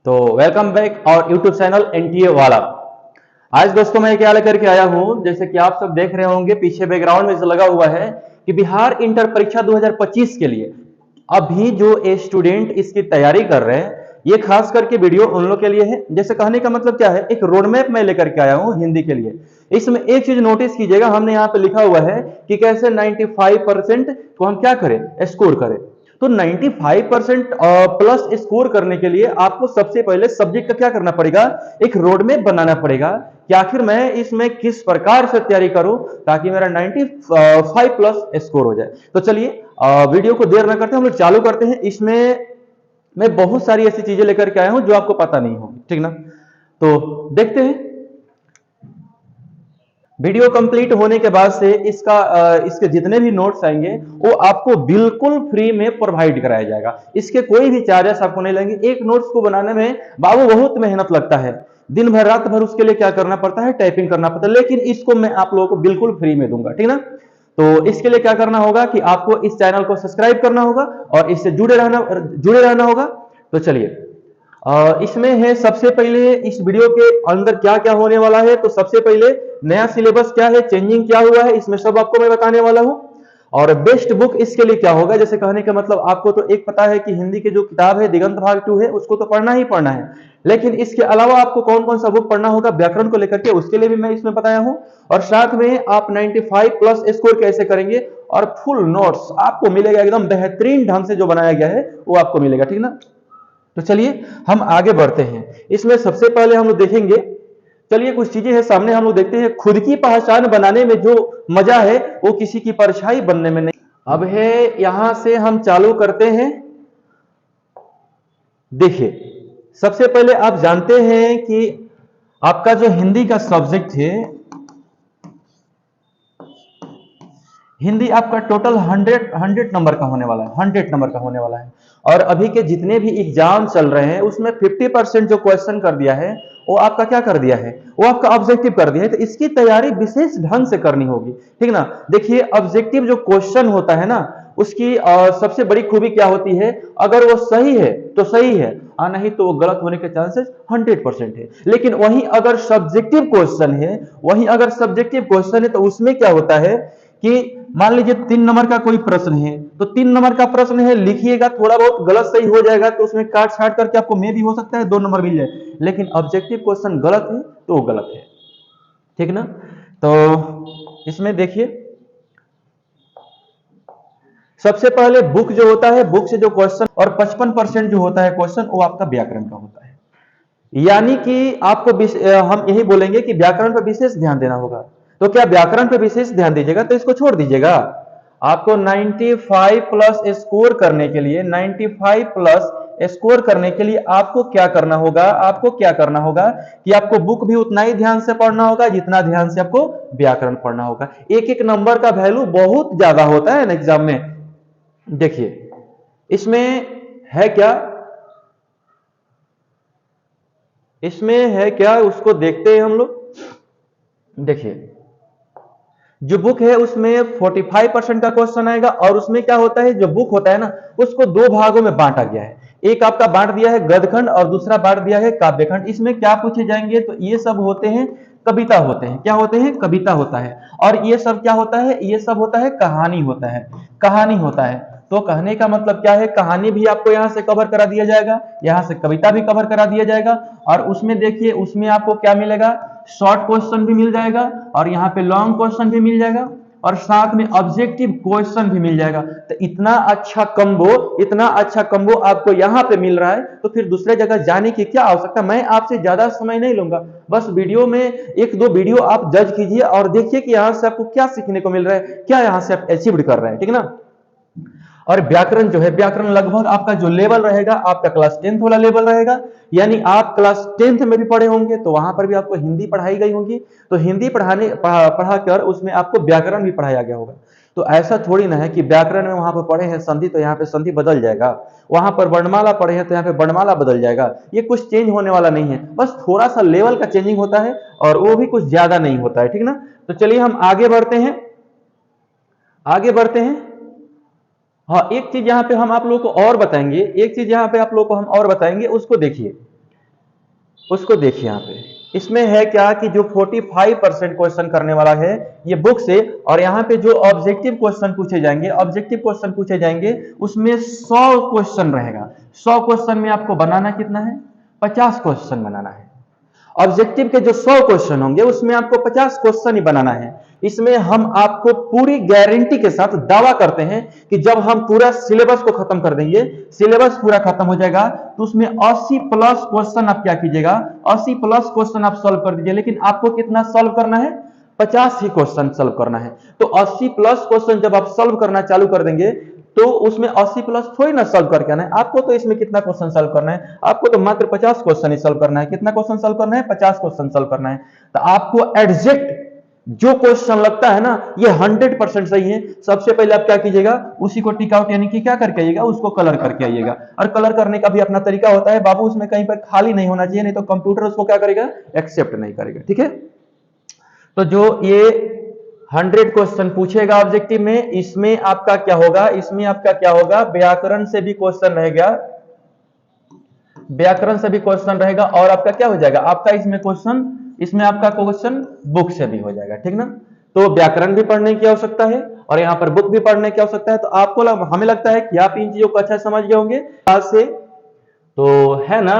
तो welcome back और YouTube channel NTA वाला। आज दोस्तों मैं क्या लेकर के आया हूं, जैसे कि आप सब देख रहे होंगे पीछे बैकग्राउंड में लगा हुआ है कि बिहार इंटर परीक्षा 2025 के लिए अभी जो स्टूडेंट इसकी तैयारी कर रहे हैं, ये खास करके वीडियो उन लोग के लिए है। जैसे कहने का मतलब क्या है, एक रोड मैप मैं लेकर के आया हूं हिंदी के लिए। इसमें एक चीज नोटिस कीजिएगा, हमने यहाँ पे लिखा हुआ है कि कैसे 95% को हम क्या करें, स्कोर करें। तो 95% प्लस स्कोर करने के लिए आपको सबसे पहले सब्जेक्ट का क्या करना पड़ेगा, एक रोड मैप बनाना पड़ेगा कि आखिर मैं इसमें किस प्रकार से तैयारी करूं ताकि मेरा 95 प्लस स्कोर हो जाए। तो चलिए वीडियो को देर ना करते हम लोग चालू करते हैं। इसमें मैं बहुत सारी ऐसी चीजें लेकर के आया हूं जो आपको पता नहीं होगी, ठीक ना। तो देखते हैं। वीडियो कंप्लीट होने के बाद से इसके जितने भी नोट्स आएंगे वो आपको बिल्कुल फ्री में प्रोवाइड कराया जाएगा। इसके कोई भी चार्जेस आपको नहीं लगेंगे। एक नोट्स को बनाने में बाबू बहुत मेहनत लगता है, दिन भर रात भर उसके लिए क्या करना पड़ता है, टाइपिंग करना पड़ता है, लेकिन इसको मैं आप लोगों को बिल्कुल फ्री में दूंगा, ठीक ना। तो इसके लिए क्या करना होगा कि आपको इस चैनल को सब्सक्राइब करना होगा और इससे जुड़े रहना होगा। तो चलिए इसमें है सबसे पहले इस वीडियो के अंदर क्या क्या होने वाला है। तो सबसे पहले नया सिलेबस क्या है, चेंजिंग क्या हुआ है, इसमें सब आपको मैं बताने वाला हूं। और बेस्ट बुक इसके लिए क्या होगा, जैसे कहने का मतलब आपको तो एक पता है कि हिंदी की जो किताब है दिगंत भाग 2 है, उसको तो पढ़ना ही पढ़ना है, लेकिन इसके अलावा आपको कौन कौन सा बुक पढ़ना होगा व्याकरण को लेकर के, उसके लिए भी मैं इसमें बताया हूं। और साथ में आप 95 प्लस स्कोर कैसे करेंगे और फुल नोट्स आपको मिलेगा, एकदम बेहतरीन ढंग से जो बनाया गया है वो आपको मिलेगा, ठीक ना। तो चलिए हम आगे बढ़ते हैं। इसमें सबसे पहले हम लोग देखेंगे, चलिए कुछ चीजें हैं सामने, हम लोग देखते हैं। खुद की पहचान बनाने में जो मजा है वो किसी की परछाई बनने में नहीं। अब है यहां से हम चालू करते हैं। देखिए सबसे पहले आप जानते हैं कि आपका जो हिंदी का सब्जेक्ट है, हिंदी आपका टोटल 100 नंबर का होने वाला है, 100 नंबर का होने वाला है। और अभी के जितने भी एग्जाम चल रहे हैं उसमें 50% जो क्वेश्चन कर दिया है वो आपका क्या कर दिया है, वो आपका ऑब्जेक्टिव कर दिया है। तो इसकी तैयारी विशेष ढंग से करनी होगी, ठीक ना। देखिए ऑब्जेक्टिव जो क्वेश्चन होता है ना, उसकी सबसे बड़ी खूबी क्या होती है, अगर वो सही है तो सही है और नहीं तो वो गलत होने के चांसेस 100% है। लेकिन वहीं अगर सब्जेक्टिव क्वेश्चन है, तो उसमें क्या होता है कि मान लीजिए 3 नंबर का कोई प्रश्न है, तो 3 नंबर का प्रश्न है, लिखिएगा, थोड़ा बहुत गलत सही हो जाएगा तो उसमें काट छाट करके आपको मे भी हो सकता है 2 नंबर मिल जाए, लेकिन ऑब्जेक्टिव क्वेश्चन गलत है तो वो गलत है, ठीक ना। तो इसमें देखिए सबसे पहले बुक जो होता है, बुक से जो क्वेश्चन, और 55% जो होता है क्वेश्चन वो आपका व्याकरण का होता है। यानी कि आपको हम यही बोलेंगे कि व्याकरण पर विशेष ध्यान देना होगा। तो क्या व्याकरण पर विशेष ध्यान दीजिएगा तो इसको छोड़ दीजिएगा। आपको 95 प्लस स्कोर करने के लिए, 95 प्लस स्कोर करने के लिए आपको क्या करना होगा, कि आपको बुक भी उतना ही ध्यान से पढ़ना होगा जितना ध्यान से आपको व्याकरण पढ़ना होगा। एक एक नंबर का वैल्यू बहुत ज्यादा होता है ना एग्जाम में। देखिए इसमें है क्या, उसको देखते हैं हम लोग। देखिए जो बुक है उसमें 45% का क्वेश्चन आएगा, और उसमें क्या होता है, जो बुक होता है ना उसको 2 भागों में बांटा गया है। एक आपका बांट दिया है गद्यखंड और दूसरा बांट दिया है काव्यखंड। इसमें क्या पूछे जाएंगे, तो ये सब होते हैं कविता होते हैं, क्या होते हैं, कविता होता है। और ये सब क्या होता है, ये सब होता है कहानी होता है, कहानी होता है। तो कहने का मतलब क्या है, कहानी भी आपको यहां से कवर करा दिया जाएगा, यहां से कविता भी कवर करा दिया जाएगा। और उसमें देखिए उसमें आपको क्या मिलेगा, शॉर्ट क्वेश्चन भी मिल जाएगा और यहाँ पे लॉन्ग क्वेश्चन भी मिल जाएगा और साथ में ऑब्जेक्टिव क्वेश्चन भी मिल जाएगा। तो इतना अच्छा कंबो आपको यहाँ पे मिल रहा है, तो फिर दूसरे जगह जाने की क्या आवश्यकता। मैं आपसे ज्यादा समय नहीं लूंगा, बस वीडियो में 1-2 वीडियो आप जज कीजिए और देखिए कि यहाँ से आपको क्या सीखने को मिल रहा है, क्या यहाँ से आप अचीव कर रहे हैं, ठीक ना। और व्याकरण जो है, व्याकरण लगभग आपका जो लेवल रहेगा आपका क्लास 10th वाला लेवल रहेगा। यानी आप क्लास 10th में भी पढ़े होंगे तो वहां पर भी आपको हिंदी पढ़ाई गई होगी, तो हिंदी पढ़ाकर उसमें आपको व्याकरण भी पढ़ाया गया होगा। तो ऐसा थोड़ी ना है कि व्याकरण में वहां पर पढ़े हैं संधि तो यहाँ पे संधि बदल जाएगा, वहां पर वर्णमाला पढ़े हैं तो यहाँ पे वर्णमाला बदल जाएगा। ये कुछ चेंज होने वाला नहीं है, बस थोड़ा सा लेवल का चेंजिंग होता है और वो भी कुछ ज्यादा नहीं होता है, ठीक ना। तो चलिए हम आगे बढ़ते हैं, आगे बढ़ते हैं। हाँ एक चीज यहाँ पे हम आप लोगों को और बताएंगे, उसको देखिए। उसको देखिए यहाँ पे इसमें है क्या कि जो 45% क्वेश्चन करने वाला है ये बुक से, और यहाँ पे जो ऑब्जेक्टिव क्वेश्चन पूछे जाएंगे, ऑब्जेक्टिव क्वेश्चन पूछे जाएंगे उसमें 100 क्वेश्चन रहेगा। 100 क्वेश्चन में आपको बनाना कितना है? 50 क्वेश्चन बनाना है। ऑब्जेक्टिव के जो 100 क्वेश्चन होंगे उसमें आपको 50 क्वेश्चन ही बनाना है। इसमें हम आपको पूरी गारंटी के साथ दावा करते हैं कि जब हम पूरा सिलेबस को खत्म कर देंगे, सिलेबस पूरा खत्म हो जाएगा, तो उसमें 80 प्लस क्वेश्चन आप क्या कीजिएगा, 80 प्लस क्वेश्चन आप सॉल्व कर दीजिए। लेकिन आपको कितना सॉल्व करना है? 50 ही क्वेश्चन सॉल्व करना है। तो 80 प्लस क्वेश्चन जब आप सॉल्व करना चालू कर देंगे तो उसमें 80 प्लस थोड़ी ना सॉल्व करके आना है आपको। तो इसमें कितना क्वेश्चन सॉल्व करना है आपको? तो मात्र 50 क्वेश्चन ही सॉल्व करना है। कितना क्वेश्चन सॉल्व करना है? 50 क्वेश्चन सॉल्व करना है। तो आपको एग्जैक्ट जो क्वेश्चन लगता है ना ये 100% सही है, सबसे पहले आप क्या कीजिएगा, उसी को टिक आउट यानी कि क्या करके आइएगा, उसको कलर करके आइएगा। और कलर करने का भी अपना तरीका होता है बाबू, उसमें कहीं पर खाली नहीं होना चाहिए, नहीं तो कंप्यूटर उसको क्या करेगा, एक्सेप्ट नहीं करेगा। ठीक है, तो जो ये 100 क्वेश्चन पूछेगा ऑब्जेक्टिव में, इसमें आपका क्या होगा, इसमें आपका क्या होगा, व्याकरण से भी क्वेश्चन रहेगा, व्याकरण से भी क्वेश्चन रहेगा, और आपका क्या हो जाएगा, आपका इसमें क्वेश्चन, इसमें आपका क्वेश्चन बुक से भी हो जाएगा। ठीक ना, तो व्याकरण भी पढ़ने की आवश्यकता है और यहाँ पर बुक भी पढ़ने की आवश्यकता है। तो आपको हमें लगता है कि आप इन चीजों को अच्छा समझ गए होंगे आज से। तो है ना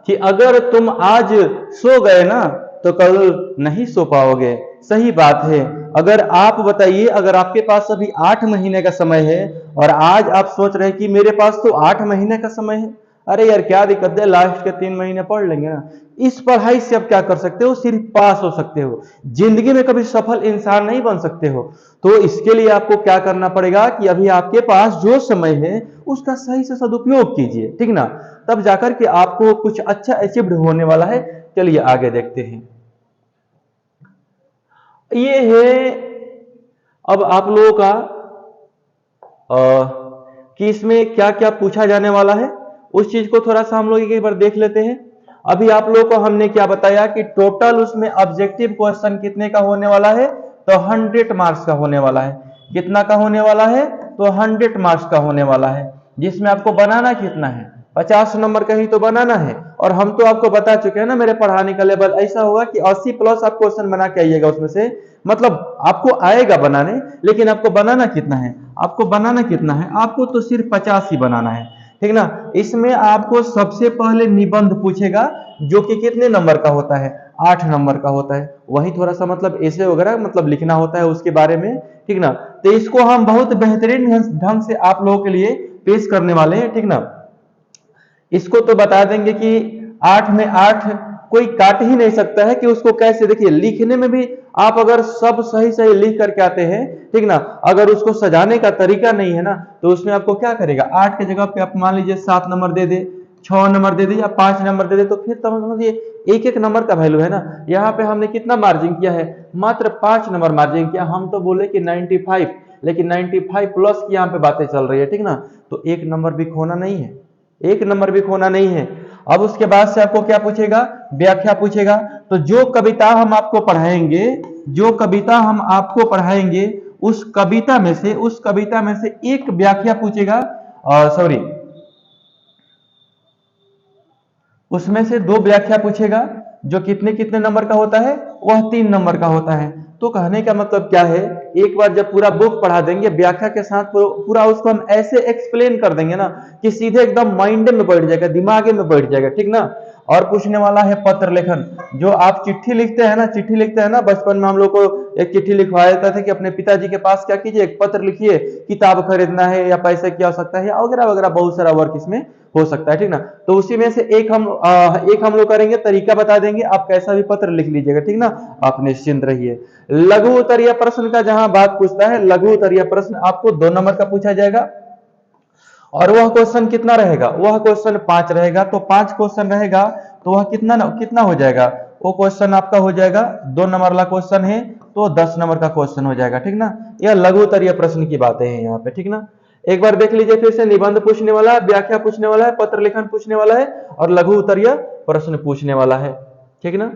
कि अगर तुम आज सो गए ना तो कल नहीं सो पाओगे। सही बात है। अगर आप बताइए, अगर आपके पास अभी 8 महीने का समय है और आज आप सोच रहे हैं कि मेरे पास तो 8 महीने का समय है, अरे यार क्या दिक्कत है, लास्ट के 3 महीने पढ़ लेंगे ना। इस पढ़ाई से आप क्या कर सकते हो, सिर्फ पास हो सकते हो, जिंदगी में कभी सफल इंसान नहीं बन सकते हो। तो इसके लिए आपको क्या करना पड़ेगा कि अभी आपके पास जो समय है उसका सही से सदुपयोग कीजिए। ठीक ना, तब जाकर के आपको कुछ अच्छा अचीव्ड होने वाला है। चलिए आगे देखते हैं। ये है अब आप लोगों का कि इसमें क्या क्या पूछा जाने वाला है, उस चीज को थोड़ा सा हम लोग एक बार देख लेते हैं। अभी आप लोगों को हमने क्या बताया कि टोटल उसमें ऑब्जेक्टिव क्वेश्चन कितने का होने वाला है, तो 100 मार्क्स का होने वाला है। कितना का होने वाला है, तो 100 मार्क्स का होने वाला है, जिसमें आपको बनाना कितना है, 50 नंबर का ही तो बनाना है। और हम तो आपको बता चुके हैं ना, मेरे पढ़ाने का लेवल ऐसा होगा कि 80 प्लस आप क्वेश्चन बना के आइएगा उसमें से, मतलब आपको आएगा बनाने, लेकिन आपको बनाना कितना है, आपको बनाना कितना है, आपको तो सिर्फ 50 ही बनाना है। ठीक ना, इसमें आपको सबसे पहले निबंध पूछेगा जो कि कितने नंबर का होता है, 8 नंबर का होता है। वही थोड़ा सा मतलब ऐसे वगैरह मतलब लिखना होता है उसके बारे में। ठीक ना, तो इसको हम बहुत बेहतरीन ढंग से आप लोगों के लिए पेश करने वाले हैं। ठीक ना, इसको तो बता देंगे कि 8 में 8 कोई काट ही नहीं सकता है कि उसको कैसे, देखिए लिखने में भी आप अगर सब सही सही लिख करके आते हैं, ठीक ना, अगर उसको सजाने का तरीका नहीं है ना, तो उसमें आपको क्या करेगा, 8 के जगह पे आप मान लीजिए 7 नंबर दे दे, 6 नंबर दे दे या 5 नंबर दे दे, तो फिर तो समझिए एक एक नंबर का वैल्यू है ना। यहाँ पे हमने कितना मार्जिन किया है, मात्र 5 नंबर मार्जिन किया। हम तो बोले कि 95, लेकिन 95 प्लस की यहाँ पे बातें चल रही है। ठीक ना, तो एक नंबर भी खोना नहीं है, एक नंबर भी खोना नहीं है। अब उसके बाद से आपको क्या पूछेगा, व्याख्या पूछेगा। तो जो कविता हम आपको पढ़ाएंगे, जो कविता हम आपको पढ़ाएंगे उस कविता में से, उस कविता में से एक व्याख्या पूछेगा, सॉरी उसमें से 2 व्याख्या पूछेगा, जो कितने कितने नंबर का होता है, वह 3 नंबर का होता है। तो कहने का मतलब क्या है, एक बार जब पूरा बुक पढ़ा देंगे व्याख्या के साथ, पूरा उसको हम ऐसे एक्सप्लेन कर देंगे ना कि सीधे एकदम माइंड में बैठ जाएगा, दिमाग में बैठ जाएगा। ठीक ना, और पूछने वाला है पत्र लेखन। जो आप चिट्ठी लिखते हैं ना, चिट्ठी लिखते हैं ना, बचपन में हम लोग को एक चिट्ठी लिखवाया जाता था कि अपने पिताजी के पास क्या कीजिए, एक पत्र लिखिए, किताब खरीदना है या पैसे की आवश्यकता है, वगैरह वगैरह बहुत सारा वर्क इसमें हो सकता है। ठीक ना, तो उसी में से एक हम लोग करेंगे, तरीका बता देंगे, आप कैसा भी पत्र लिख लीजिएगा। ठीक ना, आप निश्चिंत रहिए। लघु उत्तरीय प्रश्न का जहां बात पूछता है, लघु उत्तरीय प्रश्न आपको 2 नंबर का पूछा जाएगा, और वह क्वेश्चन कितना रहेगा, वह क्वेश्चन 5 रहेगा। तो 5 क्वेश्चन रहेगा तो वह कितना कितना हो जाएगा, वो क्वेश्चन आपका हो जाएगा 2 नंबर वाला क्वेश्चन है तो 10 नंबर का क्वेश्चन हो जाएगा। ठीक ना, यह लघु उत्तरीय प्रश्न की बातें हैं यहाँ पे। ठीक ना, एक बार देख लीजिए फिर से, निबंध पूछने वाला है, व्याख्या पूछने वाला है, पत्र लेखन पूछने वाला है, और लघु उत्तरीय प्रश्न पूछने वाला है। ठीक ना,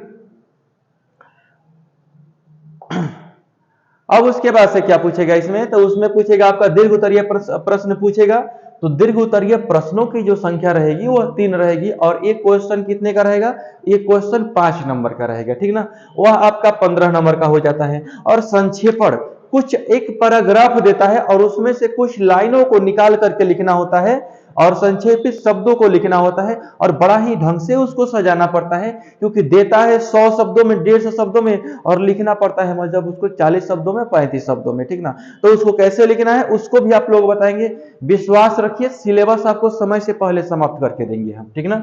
अब उसके बाद से क्या पूछेगा इसमें, तो उसमें पूछेगा आपका दीर्घ उत्तरीय प्रश्न पूछेगा। तो दीर्घ उत्तरीय प्रश्नों की जो संख्या रहेगी वो 3 रहेगी, और एक क्वेश्चन कितने का रहेगा, एक क्वेश्चन 5 नंबर का रहेगा, ठीक ना, वह आपका 15 नंबर का हो जाता है। और संक्षेपण कुछ एक पैराग्राफ देता है और उसमें से कुछ लाइनों को निकाल करके लिखना होता है और संक्षेपित शब्दों को लिखना होता है, और बड़ा ही ढंग से उसको सजाना पड़ता है, क्योंकि देता है 100 शब्दों में, 150 शब्दों में, और लिखना पड़ता है मतलब उसको 40 शब्दों में, 35 शब्दों में, ठीक ना। तो उसको कैसे लिखना है उसको भी आप लोग बताएंगे। विश्वास रखिए, सिलेबस आपको समय से पहले समाप्त करके देंगे हम, ठीक ना।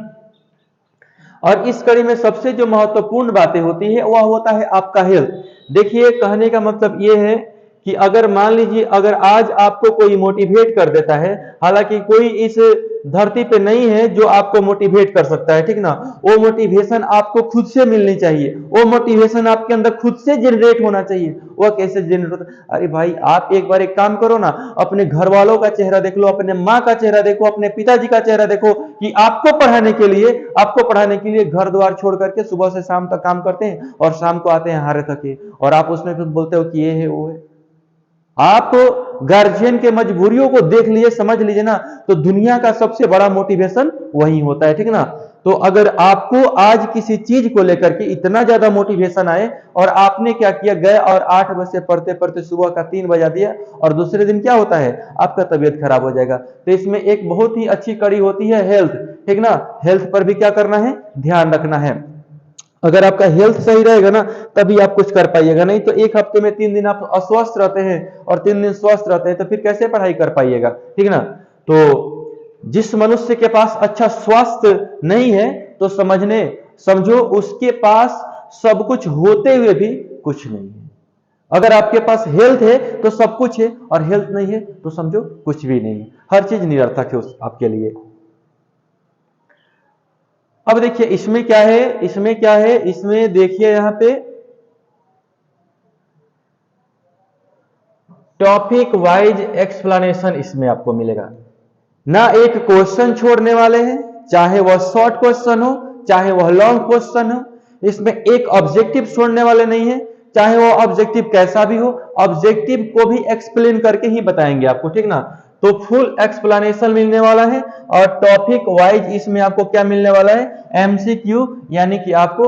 और इस कड़ी में सबसे जो महत्वपूर्ण बातें होती है वह होता है आपका हेल्थ। देखिए, कहने का मतलब ये है कि अगर मान लीजिए अगर आज आपको कोई मोटिवेट कर देता है, हालांकि कोई इस धरती पे नहीं है जो आपको मोटिवेट कर सकता है, ठीक ना, वो मोटिवेशन आपको खुद से मिलनी चाहिए, वो मोटिवेशन आपके अंदर खुद से जनरेट होना चाहिए। वो कैसे जनरेट होता है? अरे भाई, आप एक बार एक काम करो ना, अपने घर वालों का चेहरा देख लो, अपने माँ का चेहरा देखो, अपने पिताजी का चेहरा देखो, कि आपको पढ़ाने के लिए घर द्वार छोड़ करके सुबह से शाम तक काम करते हैं और शाम को आते हैं हारे थके, और आप उसमें फिर बोलते हो कि ये है वो है। आप गार्जियन के मजबूरियों को देख लीजिए, समझ लीजिए ना, तो दुनिया का सबसे बड़ा मोटिवेशन वही होता है, ठीक ना। तो अगर आपको आज किसी चीज को लेकर के इतना ज्यादा मोटिवेशन आए, और आपने क्या किया, गए और 8 बजे से पढ़ते पढ़ते सुबह का 3 बजा दिया, और दूसरे दिन क्या होता है, आपका तबीयत खराब हो जाएगा। तो इसमें एक बहुत ही अच्छी कड़ी होती है हेल्थ, ठीक ना। हेल्थ पर भी क्या करना है, ध्यान रखना है। अगर आपका हेल्थ सही रहेगा ना, तभी आप कुछ कर पाइएगा, नहीं तो एक हफ्ते में 3 दिन आप अस्वस्थ रहते हैं और 3 दिन स्वस्थ रहते हैं, तो फिर कैसे पढ़ाई कर पाइएगा, ठीक ना। तो जिस मनुष्य के पास अच्छा स्वास्थ्य नहीं है, तो समझो उसके पास सब कुछ होते हुए भी कुछ नहीं है। अगर आपके पास हेल्थ है तो सब कुछ है, और हेल्थ नहीं है तो समझो कुछ भी नहीं है, हर चीज निरर्थक है आपके लिए। अब देखिए इसमें क्या है, इसमें देखिए यहां पे टॉपिक वाइज एक्सप्लेनेशन इसमें आपको मिलेगा। ना एक क्वेश्चन छोड़ने वाले हैं, चाहे वह शॉर्ट क्वेश्चन हो चाहे वह लॉन्ग क्वेश्चन हो, इसमें एक ऑब्जेक्टिव छोड़ने वाले नहीं है, चाहे वो ऑब्जेक्टिव कैसा भी हो, ऑब्जेक्टिव को भी एक्सप्लेन करके ही बताएंगे आपको, ठीक ना। तो फुल एक्सप्लेनेशन मिलने वाला है, और टॉपिक वाइज इसमें आपको क्या मिलने वाला है, एमसीक्यू, यानी कि आपको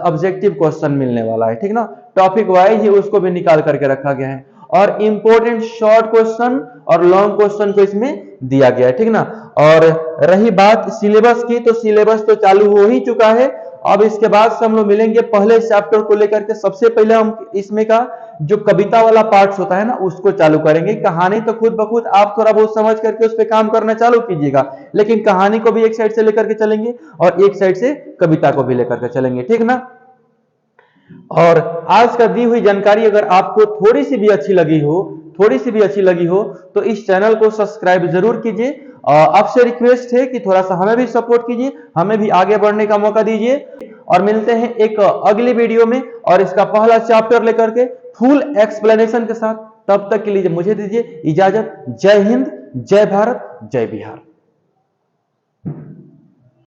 ऑब्जेक्टिव क्वेश्चन मिलने वाला है, ठीक ना। टॉपिक वाइज ही उसको भी निकाल करके रखा गया है, और इंपॉर्टेंट शॉर्ट क्वेश्चन और लॉन्ग क्वेश्चन को इसमें दिया गया है, ठीक ना। और रही बात सिलेबस की, तो सिलेबस तो चालू हो ही चुका है। अब इसके बाद से हम लोग मिलेंगे पहले चैप्टर को लेकर के। सबसे पहले हम इसमें का जो कविता वाला पार्ट होता है ना, उसको चालू करेंगे। कहानी तो खुद ब खुद आप थोड़ा बहुत समझ करके उस पर काम करना चालू कीजिएगा, लेकिन कहानी को भी एक साइड से लेकर के चलेंगे और एक साइड से कविता को भी लेकर के चलेंगे, ठीक ना। और आज का दी हुई जानकारी अगर आपको थोड़ी सी भी अच्छी लगी हो तो इस चैनल को सब्सक्राइब जरूर कीजिए। आपसे रिक्वेस्ट है कि थोड़ा सा हमें भी सपोर्ट कीजिए, हमें भी आगे बढ़ने का मौका दीजिए। और मिलते हैं एक अगली वीडियो में, और इसका पहला चैप्टर लेकर के फुल एक्सप्लेनेशन के साथ। तब तक के लिए मुझे दीजिए इजाजत। जय हिंद, जय भारत, जय बिहार।